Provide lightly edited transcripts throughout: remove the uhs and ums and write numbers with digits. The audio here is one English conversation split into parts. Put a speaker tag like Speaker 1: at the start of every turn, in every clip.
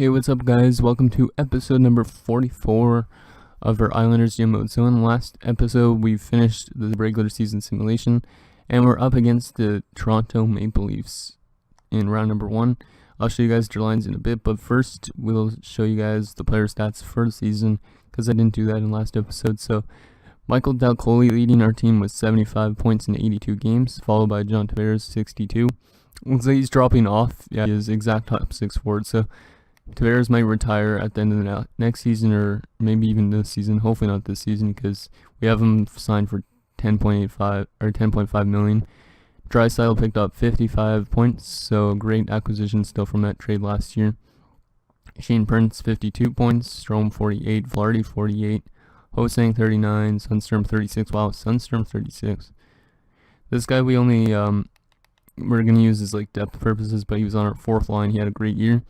Speaker 1: Hey, what's up, guys? Welcome to episode number 44 of our Islanders Gym Mode. So in the last episode, we finished the regular season simulation, and we're up against the Toronto Maple Leafs in round number 1. I'll show you guys their lines in a bit, but first we'll show you guys the player stats for the season, because I didn't do that in the last episode. So Michael Dalcoli leading our team with 75 points in 82 games, followed by John Tavares, 62. Looks like he's dropping off. Yeah, he is exact top 6 forward, so Tavares might retire at the end of the next season, or maybe even this season. Hopefully not this season, because we have him signed for 10.85 or 10.5 million. Draisaitl picked up 55 points, so great acquisition still from that trade last year. Shane Prince 52 points, Strome 48, Flaherty 48, Hosang 39, Sundstrom 36. Wow, Sundstrom 36. This guy we only we're gonna use as like depth purposes, but he was on our 4th line. He had a great year.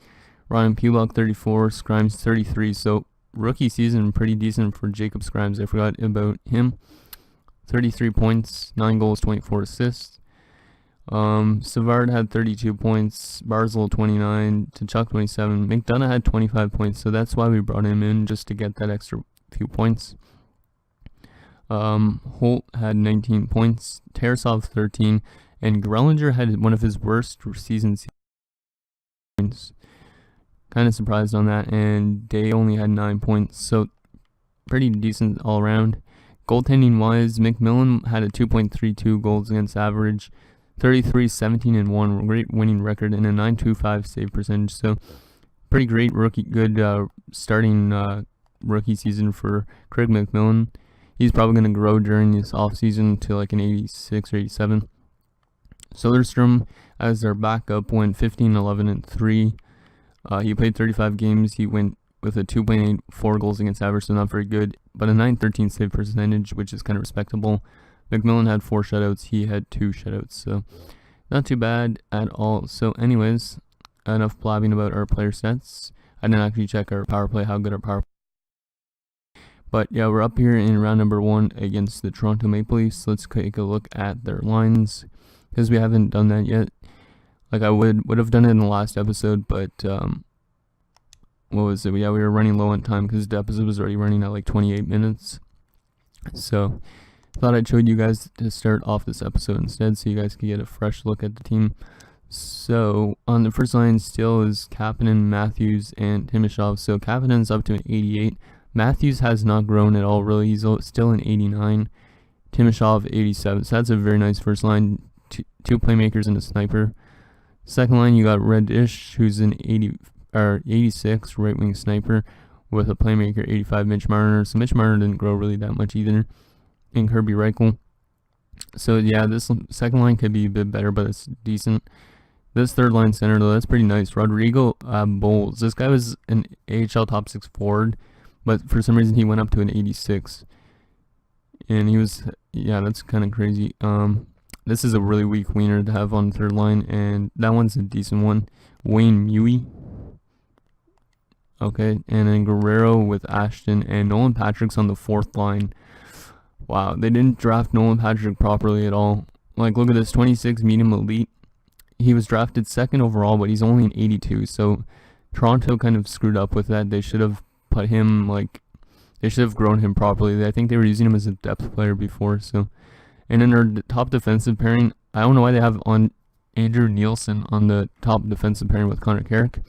Speaker 1: Ryan Pulock 34, Scrimes 33, so rookie season pretty decent for Jacob Scrimes. I forgot about him. 33 points, 9 goals, 24 assists. Savard had 32 points, Barzal 29, Tkachuk 27, McDonough had 25 points, so that's why we brought him in, just to get that extra few points. Holt had 19 points, Tarasov 13, and Grellinger had one of his worst seasons. Kind of surprised on that, and Day only had 9 points, so pretty decent all around. Goaltending wise, McMillan had a 2.32 goals against average, 33, 17, and 1, great winning record, and a 9.25 save percentage. So pretty great starting rookie season for Craig McMillan. He's probably going to grow during this offseason to like an 86 or 87. Soderstrom, as their backup, went 15, 11, and 3. He played 35 games. He went with a 2.84 goals against average, so not very good, but a 9.13 save percentage, which is kind of respectable. McMillan had 4 shutouts. He had 2 shutouts, so not too bad at all. So anyways, enough blabbing about our player sets. I didn't actually check our power play, how good our power play. But yeah, we're up here in round number 1 against the Toronto Maple Leafs. Let's take a look at their lines, because we haven't done that yet. Like I would have done it in the last episode, but what was it? Yeah, we were running low on time because the episode was already running at like 28 minutes. So thought I'd show you guys to start off this episode instead, so you guys can get a fresh look at the team. So on the first line still is Kapanen, Matthews, and Timashov. So Kapanen's up to an 88. Matthews has not grown at all, really. He's still an 89. Timashov 87. So that's a very nice first line. Two playmakers and a sniper. Second line, you got Reddish, who's an 86 right wing sniper with a playmaker 85 Mitch Marner. So Mitch Marner didn't grow really that much either. And Kirby Reichel. So yeah, this second line could be a bit better, but it's decent. This third line center, though, that's pretty nice. Rodrigo Bowles. This guy was an AHL top 6 forward, but for some reason he went up to an 86. And he was, yeah, that's kind of crazy. This is a really weak wiener to have on the third line, and that one's a decent one. Wayne Mewey. Okay, and then Guerrero with Ashton, and Nolan Patrick's on the 4th line. Wow, they didn't draft Nolan Patrick properly at all. Like, look at this, 26 medium elite. He was drafted 2nd overall, but he's only an 82, so Toronto kind of screwed up with that. They should have put him, they should have grown him properly. I think they were using him as a depth player before, so... And then their top defensive pairing, I don't know why they have on Andrew Nielsen on the top defensive pairing with Connor Carrick.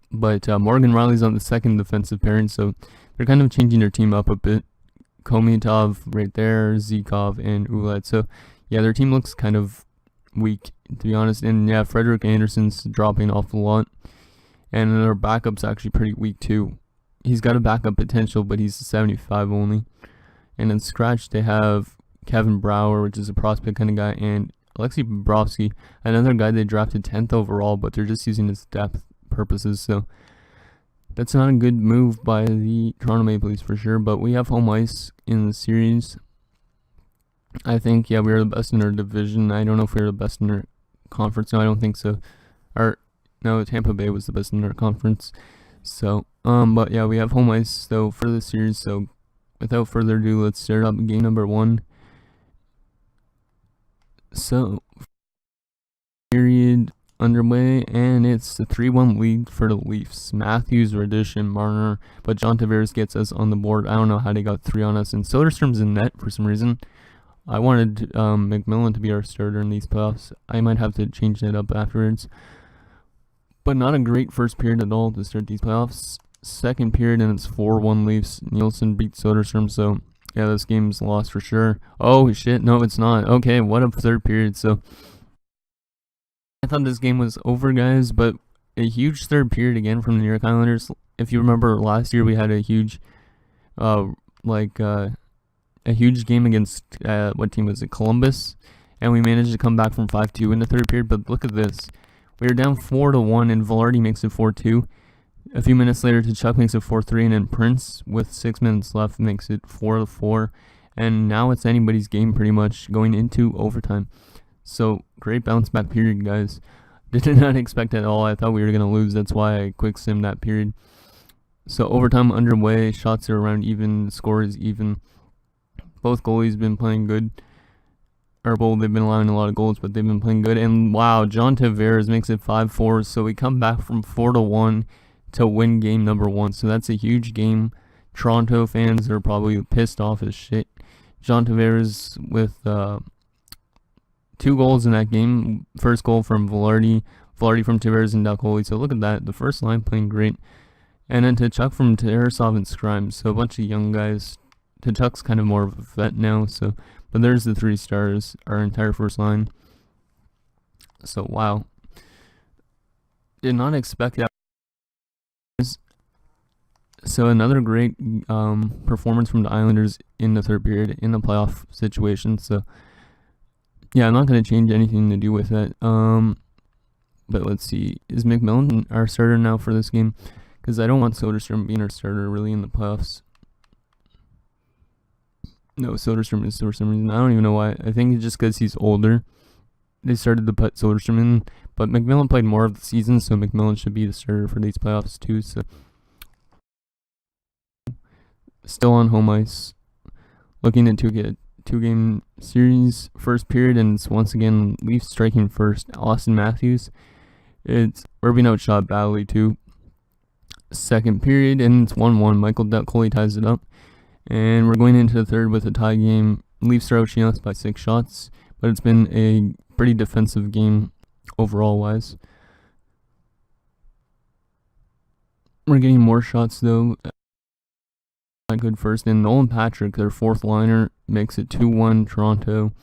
Speaker 1: But Morgan Riley's on the 2nd defensive pairing, so they're kind of changing their team up a bit. Komitov right there, Zikov, and Ouellette. So yeah, their team looks kind of weak, to be honest. And yeah, Frederick Anderson's dropping off a lot. And their backup's actually pretty weak too. He's got a backup potential, but he's 75 only. And then scratch, they have Kevin Brower, which is a prospect kind of guy, and Alexei Bobrovsky, another guy they drafted 10th overall, but they're just using his depth purposes, so that's not a good move by the Toronto Maple Leafs for sure. But we have home ice in the series. I think, yeah, we are the best in our division. I don't know if we're the best in our conference. No, I don't think so. No, Tampa Bay was the best in our conference. So, but yeah, we have home ice though for the series. So without further ado, let's start up game number 1. So, period, underway, and it's a 3-1 lead for the Leafs. Matthews, Radish, and Marner, but John Tavares gets us on the board. I don't know how they got 3 on us, and Soderstrom's in net for some reason. I wanted McMillan to be our starter in these playoffs. I might have to change that up afterwards. But not a great first period at all to start these playoffs. Second period, and it's 4-1 Leafs. Nielsen beat Soderstrom, so yeah, this game's lost for sure. Oh, shit, no, it's not. Okay, what a third period. So I thought this game was over, guys, but a huge third period again from the New York Islanders. If you remember last year, we had a huge, a huge game against, what team was it, Columbus, and we managed to come back from 5-2 in the third period, but look at this. We were down 4-1, and Velarde makes it 4-2. A few minutes later, Tkachuk makes it 4-3, and then Prince, with 6 minutes left, makes it 4-4. And now it's anybody's game pretty much going into overtime. So, great bounce back period, guys. Did not expect at all. I thought we were going to lose. That's why I quick simmed that period. So, overtime underway. Shots are around even. The score is even. Both goalies been playing good. Or both, they've been allowing a lot of goals, but they've been playing good. And wow, John Tavares makes it 5-4. So, we come back from 4-1. To win game number 1. So that's a huge game. Toronto fans are probably pissed off as shit. John Tavares with 2 goals in that game. First goal from Velarde from Tavares and Dalcoli. So look at that. The first line playing great. And then Tkachuk from Tarasov and Scrimes. So a bunch of young guys. Tkachuk's kind of more of a vet now. So, but there's the 3 stars. Our entire first line. So wow. Did not expect that. So another great performance from the Islanders in the third period in the playoff situation. So yeah, I'm not going to change anything to do with that. But let's see. Is McMillan our starter now for this game? Because I don't want Soderstrom being our starter really in the playoffs. No, Soderstrom is for some reason. I don't even know why. I think it's just because he's older. They started to put Soderstrom in. But McMillan played more of the season, so McMillan should be the starter for these playoffs too. So still on home ice, looking to get a 2-game series. First period, and it's once again Leafs striking first. Austin Matthews. We're being outshot badly too. Second period, and it's 1-1. Michael Dalcoli ties it up, and we're going into the third with a tie game. Leafs are outshooting us by 6 shots, but it's been a pretty defensive game overall wise. We're getting more shots though. Not good first, and Nolan Patrick, their 4th liner, makes it 2-1 Toronto.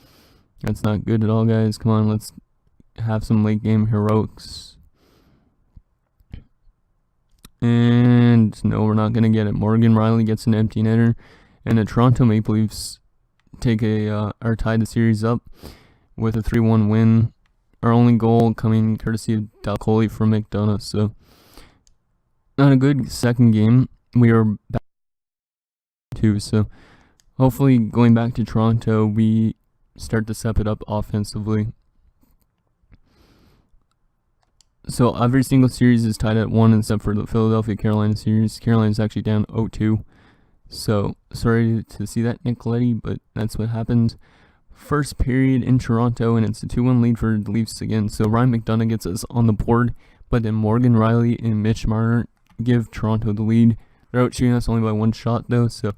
Speaker 1: That's not good at all, guys. Come on, let's have some late game heroics. And no, we're not gonna get it. Morgan Rielly gets an empty netter, and the Toronto Maple Leafs take or tie the series up with a 3-1 win. Our only goal coming courtesy of Dalcoli from McDonough. So not a good second game. We are back too. So hopefully going back to Toronto, we start to step it up offensively. So every single series is tied at 1 except for the Philadelphia-Carolina series. Carolina's actually down 0-2. So sorry to see that, Nicoletti, but that's what happened. First period in Toronto, and it's a 2-1 lead for the Leafs again. So Ryan McDonough gets us on the board, but then Morgan Rielly and Mitch Marner give Toronto the lead. They're out shooting us only by 1 shot though. So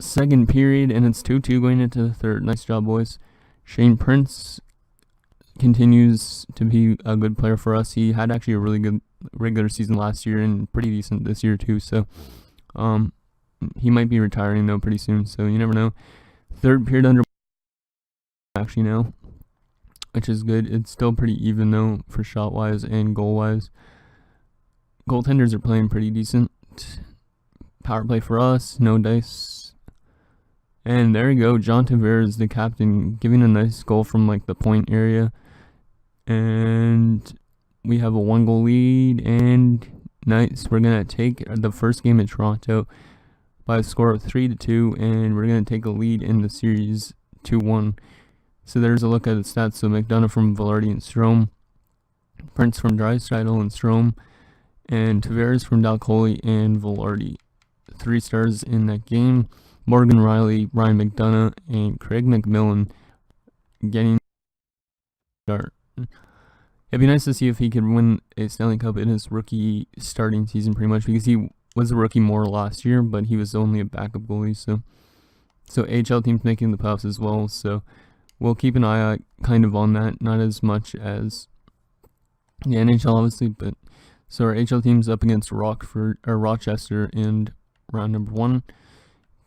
Speaker 1: second period, and it's 2-2 going into the third. Nice job, boys. Shane Prince continues to be a good player for us. He had actually a really good regular season last year and pretty decent this year too. So he might be retiring though pretty soon. So you never know. Third period under actually now, which is good. It's still pretty even though for shot wise and goal wise. Goaltenders are playing pretty decent. Power play for us, no dice. And there you go, John Tavares, the captain, giving a nice goal from like the point area. And we have a 1-goal lead, and nice. We're gonna take the first game in Toronto by a score of 3-2, and we're gonna take a lead in the series 2-1. So there's a look at the stats. So McDonough from Velarde and Strome, Prince from Draisaitl and Strome, and Tavares from Dalcoli and Velarde. 3 stars in that game. Morgan Rielly, Ryan McDonough, and Craig McMillan getting start. It'd be nice to see if he could win a Stanley Cup in his rookie starting season, pretty much, because he was a rookie more last year, but he was only a backup goalie. So AHL teams making the playoffs as well. So we'll keep an eye out kind of on that, not as much as the NHL, obviously, but so our AHL team's up against Rochester in round number 1.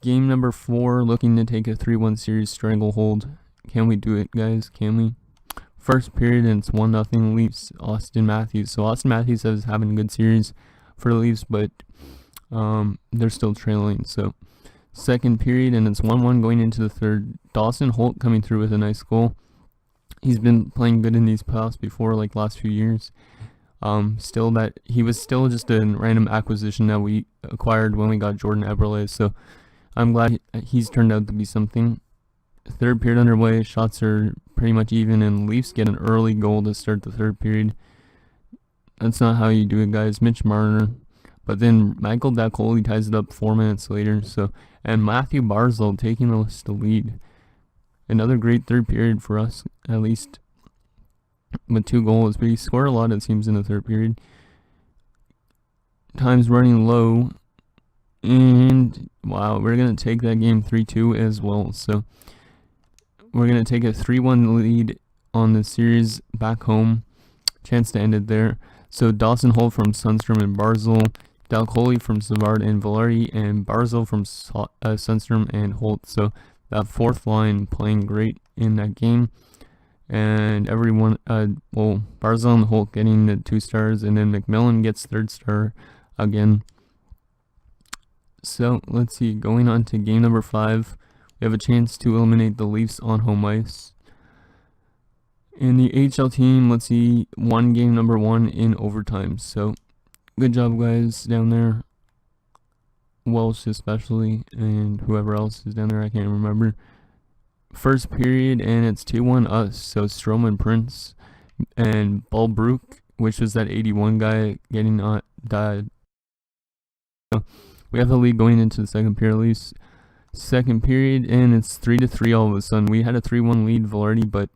Speaker 1: Game number 4, looking to take a 3-1 series stranglehold. Can we do it, guys? Can we? First period, and it's 1-0 Leafs, Austin Matthews. So Austin Matthews is having a good series for the Leafs, but they're still trailing. So second period, and it's 1-1 going into the third. Dawson Holt coming through with a nice goal. He's been playing good in these playoffs before, like last few years. Still that he was still just a random acquisition that we acquired when we got Jordan Eberle. So I'm glad he's turned out to be something. Third period underway, shots are pretty much even, and Leafs get an early goal to start the third period. That's not how you do it, guys. Mitch Marner. But then Michael Daccoli ties it up 4 minutes later. And Matthew Barzal taking the lead. Another great third period for us, at least with 2 goals. But he scored a lot, it seems, in the third period. Time's running low. And wow, we're going to take that game 3-2 as well. So we're going to take a 3-1 lead on the series back home. Chance to end it there. So Dawson Holt from Sundstrom and Barzal, Daccoli from Savard and Velarde, and Barzal from Sundstrom and Holt. So that fourth line playing great in that game. And everyone, Barzal and Holt getting the 2 stars, and then McMillan gets 3rd star again. So let's see, going on to game number 5. We have a chance to eliminate the Leafs on home ice. And the HL team, let's see, won game number 1 in overtime. So good job, guys, down there. Welsh especially, and whoever else is down there, I can't remember. First period, and it's 2-1 us. So Stroman, Prince, and Bulbrook, which was that 81 guy, getting died. So we have the lead going into the second period, at least. Second period, and it's 3-3 all of a sudden. We had a 3-1 lead, Velarde, but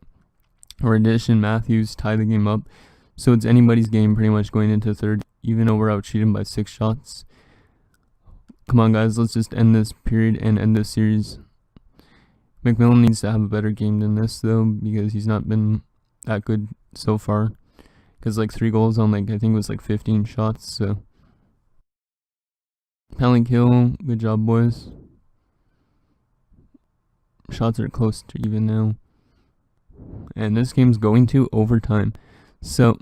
Speaker 1: our addition, Matthews, tied the game up. So it's anybody's game pretty much going into third, even though we're out-cheated by 6 shots. Come on, guys, let's just end this period and end this series. McMillan needs to have a better game than this, though, because he's not been that good so far. Because, 3 goals on, I think it was 15 shots, so. Penalty kill, good job, boys. Shots are close to even now. And this game's going to overtime. So,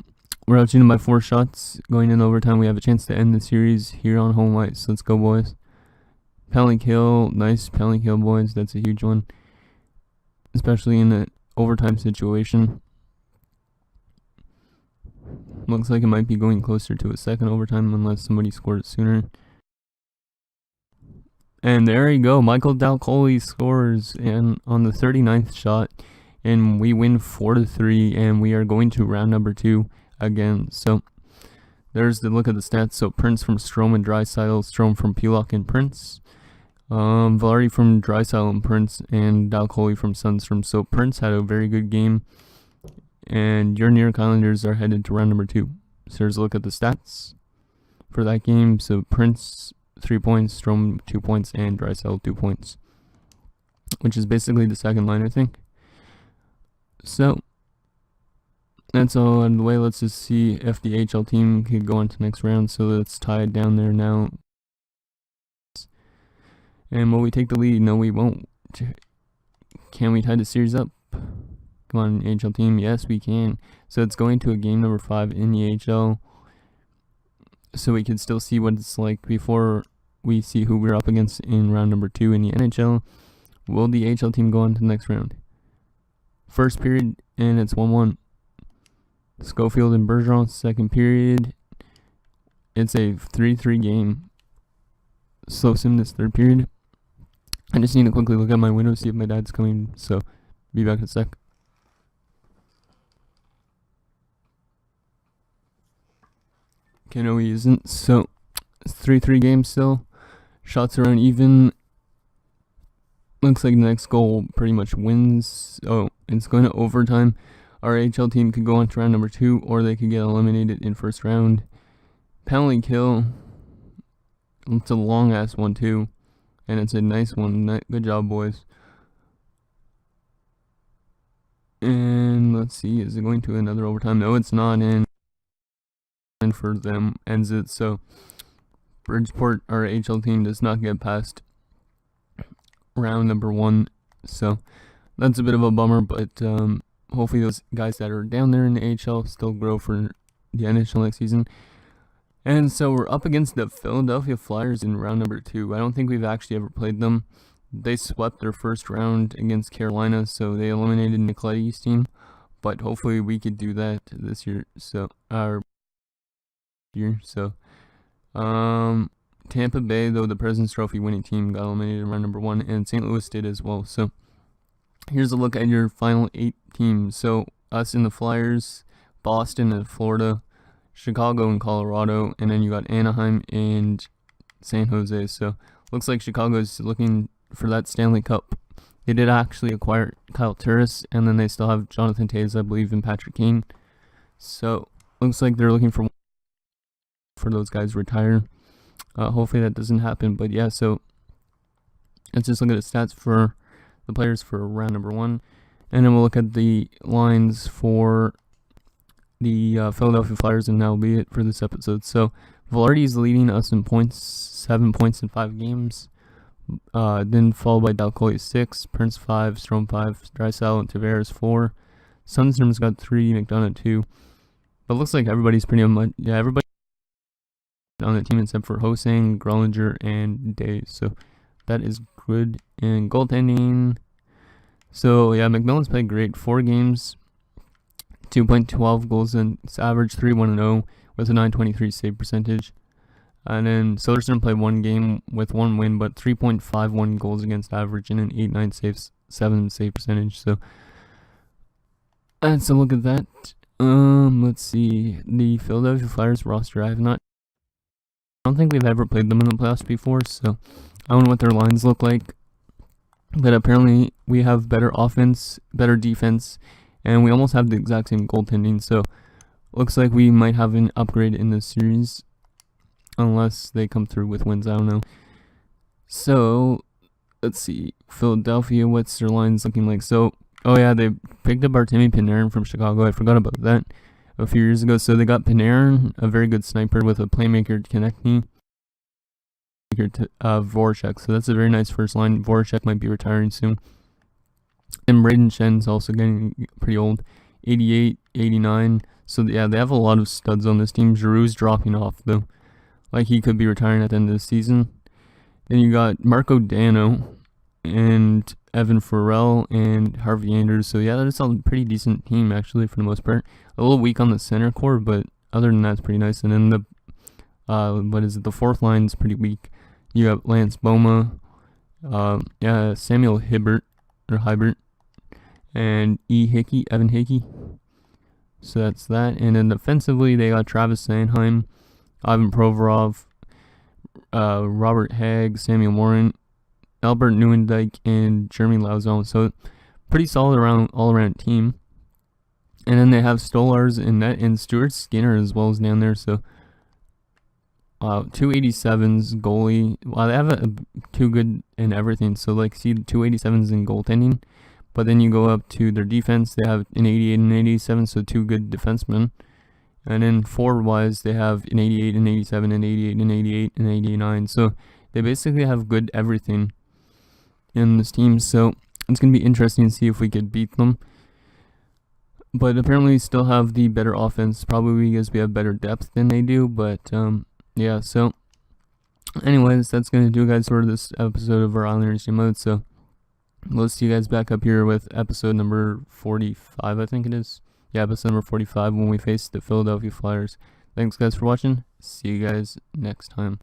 Speaker 1: we're out shooting by 4 shots. Going in overtime, we have a chance to end the series here on home ice. Let's go, boys. Penalty kill. Nice penalty kill, boys. That's a huge one. Especially in the overtime situation. Looks like it might be going closer to a second overtime unless somebody scored it sooner. And there you go. Michael Daccoli scores on the 39th shot. And we win 4-3. And we are going to round number 2 again. So there's the look at the stats. So Prince from Strome and Draisaitl, Strome from Pulock and Prince. Velarde from Draisaitl and Prince, and Daccoli from Sundstrom. So Prince had a very good game. And your New York Islanders are headed to round number 2. So there's a look at the stats for that game. So Prince 3 points, Strome 2 points, and Draisaitl 2 points, which is basically the second line, I think. So that's all out of the way. Let's just see if the HL team could go on to the next round. So it's tied down there now. And will we take the lead? No, we won't. Can we tie the series up? Come on, HL team. Yes, we can. So it's going to a game number 5 in the HL. So we can still see what it's like before we see who we're up against in round number 2 in the NHL. Will the HL team go on to the next round? First period, and it's 1-1. Schofield and Bergeron, second period. It's a 3-3 game. Slow sim this third period. I just need to quickly look at my window, see if my dad's coming, so be back in a sec. Okay, no, he isn't. So it's 3-3 game still. Shots are uneven. Looks like the next goal pretty much wins. Oh, it's going to overtime. our AHL team could go on to round number 2, or they could get eliminated in first round. Penalty kill. It's a long ass one too, and it's a nice one. Good job, boys. And let's see, is it going to another overtime? No, it's not. And for them ends it. So Bridgeport, our AHL team, does not get past round number 1. So that's a bit of a bummer, but hopefully those guys that are down there in the AHL still grow for the NHL next season. And so we're up against the Philadelphia Flyers in round number 2. I don't think we've actually ever played them. They swept their first round against Carolina, so they eliminated Nicoletti's team. But hopefully we could do that this year. So Tampa Bay, though, the President's Trophy winning team, got eliminated in round number 1, and St. Louis did as well. So here's a look at your final 8 teams. So us in the Flyers, Boston and Florida, Chicago and Colorado, and then you got Anaheim and San Jose. So looks like Chicago's looking for that Stanley Cup. They did actually acquire Kyle Turris, and then they still have Jonathan Toews, I believe, and Patrick Kane. So looks like they're looking for those guys to retire. Hopefully that doesn't happen. But yeah, so let's just look at the stats for the players for round number 1, and then we'll look at the lines for the Philadelphia Flyers, and that'll be it for this episode. So Velarde is leading us in points, 7 points in 5 games. Then followed by Dalcoy 6, Prince 5, Strome 5, Draisaitl and Tavares 4. Sundstrom's got 3, McDonough 2. But looks like everybody's pretty much, everybody on the team except for Hosang, Grolinger, and Day. So that is good. And goaltending. So yeah, McMillan's played great. 4 games, 2.12 goals and average, 3-1-0 with a 923 save percentage. And then Soderstrom played 1 game with 1 win, but 3.51 goals against average and an 8.9 saves, 7 save percentage. So let's look at that. Let's see, the Philadelphia Flyers roster. I don't think we've ever played them in the playoffs before, so I don't know what their lines look like. But apparently we have better offense, better defense, and we almost have the exact same goaltending. So looks like we might have an upgrade in this series, unless they come through with wins. I don't know. So let's see, Philadelphia, what's their lines looking like? So, oh yeah, they picked up Artemi Panarin from Chicago. I forgot about that a few years ago. So they got Panarin, a very good sniper with a playmaker Konechny, Voracek. So that's a very nice first line. Voracek might be retiring soon. And Braden Shen's also getting pretty old, 88, 89. So yeah, they have a lot of studs on this team. Giroux's dropping off though. Like he could be retiring at the end of the season. Then you got Marco Dano and Evan Farrell and Harvey Anders. So yeah, that's a pretty decent team actually for the most part. A little weak on the center core, but other than that, it's pretty nice. And then the fourth line's pretty weak. You got Lance Boma, Samuel Hibert, and Evan Hickey. So that's that. And then defensively, they got Travis Sanheim, Ivan Provorov, Robert Hagg, Samuel Morin, Albert Neuendijk, and Jeremy Lauzon. So pretty solid all-around team. And then they have Stolars in net and Stuart Skinner as well as down there. So 287s goalie. Wow, they have too good in everything. So like, see the 287s in goaltending. But then you go up to their defense. They have an 88 and an 87, so 2 good defensemen. And then forward-wise, they have an 88 and 87 and 88 and 88 and 89. So they basically have good everything in this team. So it's going to be interesting to see if we could beat them. But apparently we still have the better offense, probably because we have better depth than they do. But yeah, so anyways, that's going to do, guys, for this episode of our Islanders Game Mode. So we'll see you guys back up here with episode number 45, I think it is. Yeah, episode number 45 when we face the Philadelphia Flyers. Thanks, guys, for watching. See you guys next time.